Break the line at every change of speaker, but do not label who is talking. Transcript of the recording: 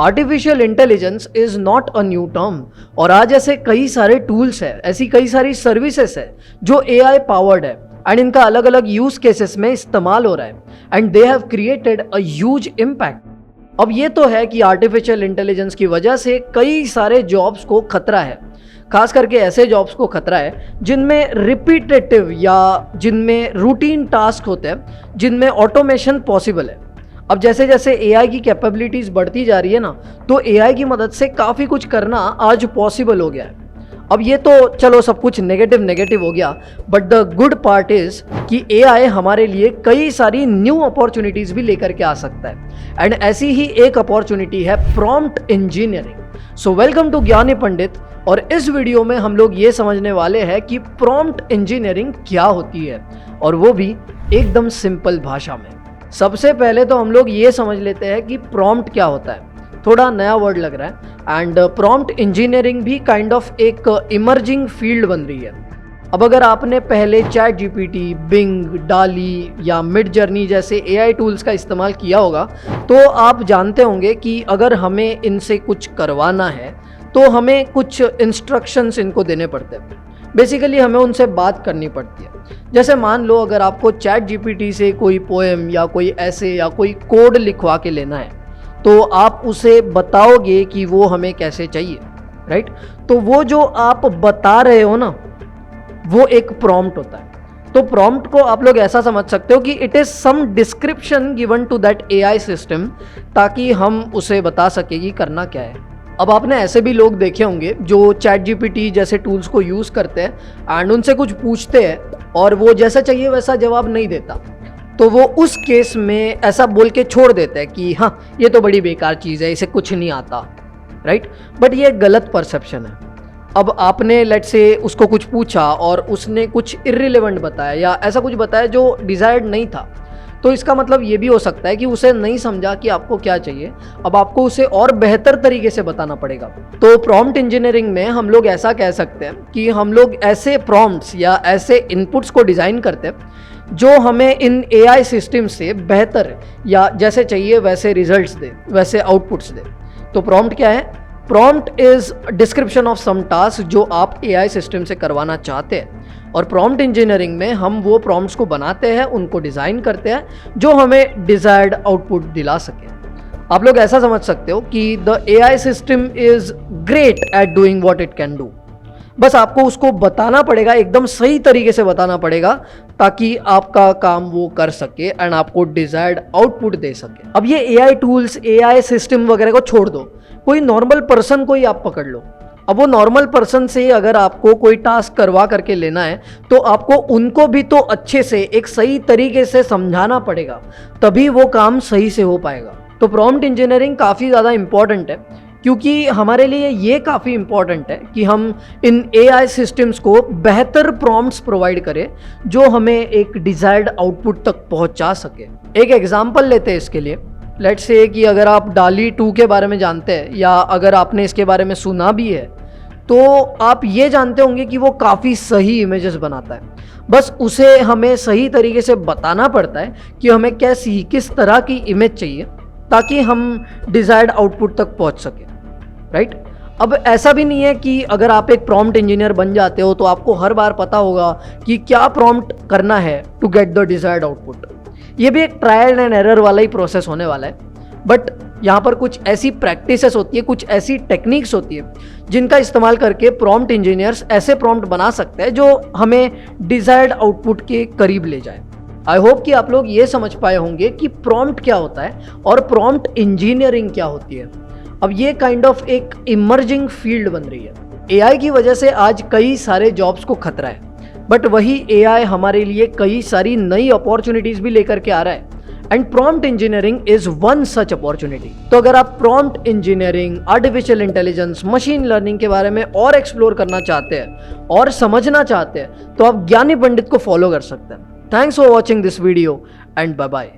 Artificial intelligence is not a new term और आज ऐसे कई सारे टूल्स है, ऐसी कई सारी सर्विसेज है जो एआई पावर्ड है एंड इनका अलग अलग यूज केसेस में इस्तेमाल हो रहा है and they have created a huge impact. अब ये तो है कि आर्टिफिशियल इंटेलिजेंस की वजह से कई सारे जॉब्स को खतरा है, खास करके ऐसे जॉब्स को खतरा है जिनमें रिपीटेटिव या जिनमें रूटीन टास्क होते हैं, जिनमें ऑटोमेशन पॉसिबल है। अब जैसे जैसे एआई की कैपेबिलिटीज़ बढ़ती जा रही है ना, तो एआई की मदद से काफ़ी कुछ करना आज पॉसिबल हो गया है। अब ये तो चलो सब कुछ नेगेटिव हो गया, but the good part is कि एआई हमारे लिए कई सारी न्यू अपॉर्चुनिटीज़ भी लेकर के आ सकता है एंड ऐसी ही एक अपॉर्चुनिटी है prompt engineering. So welcome to Gyani Pandit, और इस वीडियो में हम लोग ये समझने वाले हैं कि प्रॉम्प्ट इंजीनियरिंग क्या होती है, और वो भी एकदम सिंपल भाषा में। सबसे पहले तो हम लोग ये समझ लेते हैं कि प्रॉम्प्ट क्या होता है। थोड़ा नया वर्ड लग रहा है एंड प्रॉम्प्ट इंजीनियरिंग भी काइंड ऑफ एक इमर्जिंग फील्ड बन रही है। अब अगर आपने पहले चैट जीपीटी, बिंग, डाली या मिड जर्नी जैसे एआई टूल्स का इस्तेमाल किया होगा तो आप जानते होंगे कि अगर हमें इनसे कुछ करवाना है तो हमें कुछ इंस्ट्रक्शंस इनको देने पड़ते हैं। बेसिकली हमें उनसे बात करनी पड़ती है। जैसे मान लो अगर आपको चैट जीपीटी से कोई पोएम या कोई ऐसे या कोई कोड लिखवा के लेना है तो आप उसे बताओगे कि वो हमें कैसे चाहिए, राइट? तो वो जो आप बता रहे हो ना, वो एक प्रॉम्प्ट होता है। तो प्रॉम्प्ट को आप लोग ऐसा समझ सकते हो कि it is some description given to that AI system, ताकि हम उसे बता सके कि करना क्या है। अब आपने ऐसे भी लोग देखे होंगे जो चैट जीपीटी जैसे टूल्स को यूज़ करते हैं एंड उनसे कुछ पूछते हैं और वो जैसा चाहिए वैसा जवाब नहीं देता, तो वो उस केस में ऐसा बोल के छोड़ देते हैं कि हाँ ये तो बड़ी बेकार चीज़ है, इसे कुछ नहीं आता, राइट? बट ये गलत परसेप्शन है। अब आपने लेट से उसको कुछ पूछा और उसने कुछ इर्रिलेवेंट बताया या ऐसा कुछ बताया जो डिज़ायर्ड नहीं था, तो इसका मतलब ये भी हो सकता है कि उसे नहीं समझा कि आपको क्या चाहिए। अब आपको उसे और बेहतर तरीके से बताना पड़ेगा। तो प्रॉम्प्ट इंजीनियरिंग में हम लोग ऐसा कह सकते हैं कि हम लोग ऐसे प्रॉम्प्ट्स या ऐसे इनपुट्स को डिज़ाइन करते हैं जो हमें इन एआई सिस्टम से बेहतर या जैसे चाहिए वैसे रिजल्ट्स दे, वैसे आउटपुट्स दे। तो प्रॉम्प्ट क्या है? Prompt is description of some task जो आप एआई सिस्टम से करवाना चाहते हैं, और प्रॉम्प्ट इंजीनियरिंग में हम वो प्रॉम्प्ट्स को बनाते हैं, उनको डिज़ाइन करते हैं जो हमें डिज़ायर्ड आउटपुट दिला सके। आप लोग ऐसा समझ सकते हो कि the AI system is great at doing what it can do. बस आपको उसको बताना पड़ेगा, एकदम सही तरीके से बताना पड़ेगा ताकि आपका काम वो कर सके एंड आपको डिजायर्ड आउटपुट दे सके। अब ये एआई टूल्स, एआई सिस्टम वगैरह को छोड़ दो, कोई नॉर्मल पर्सन को ही आप पकड़ लो। अब वो नॉर्मल पर्सन से अगर आपको कोई टास्क करवा करके लेना है तो आपको उनको भी तो अच्छे से एक सही तरीके से समझाना पड़ेगा, तभी वो काम सही से हो पाएगा। तो प्रॉम्प्ट इंजीनियरिंग काफ़ी ज़्यादा इंपॉर्टेंट है, क्योंकि हमारे लिए ये काफ़ी इंपॉर्टेंट है कि हम इन एआई सिस्टम्स को बेहतर प्रॉम्प्ट्स प्रोवाइड करें जो हमें एक डिज़ायर्ड आउटपुट तक पहुंचा सके। एक एग्जांपल लेते हैं इसके लिए। लेट्स से कि अगर आप डाली 2 के बारे में जानते हैं या अगर आपने इसके बारे में सुना भी है तो आप ये जानते होंगे कि वो काफ़ी सही इमेजेस बनाता है। बस उसे हमें सही तरीके से बताना पड़ता है कि हमें कैसी, किस तरह की इमेज चाहिए ताकि हम डिज़ायर्ड आउटपुट तक पहुंच सके, राइट? अब ऐसा भी नहीं है कि अगर आप एक प्रॉम्प्ट इंजीनियर बन जाते हो तो आपको हर बार पता होगा कि क्या प्रॉम्प्ट करना है to get the desired output. ये भी एक ट्रायल एंड एरर वाला ही प्रोसेस होने वाला है, बट यहाँ पर कुछ ऐसी प्रैक्टिसेस होती है, कुछ ऐसी टेक्निक्स होती है जिनका इस्तेमाल करके प्रॉम्प्ट इंजीनियर्स ऐसे प्रॉम्प्ट बना सकते हैं जो हमें डिज़ायर्ड आउटपुट के करीब ले जाए। आई होप कि आप लोग ये समझ पाए होंगे कि प्रॉम्प्ट क्या होता है और प्रॉम्प्ट इंजीनियरिंग क्या होती है। अब ये काइंड ऑफ एक इमर्जिंग फील्ड बन रही है। एआई की वजह से आज कई सारे जॉब्स को खतरा है, बट वही एआई हमारे लिए कई सारी नई अपॉर्चुनिटीज़ भी लेकर के आ रहा है and prompt engineering is one such opportunity. तो अगर आप prompt engineering, artificial intelligence, machine learning के बारे में और एक्सप्लोर करना चाहते हैं और समझना चाहते हैं तो आप ज्ञानी पंडित को फॉलो कर सकते हैं। Thanks for watching this video and bye bye.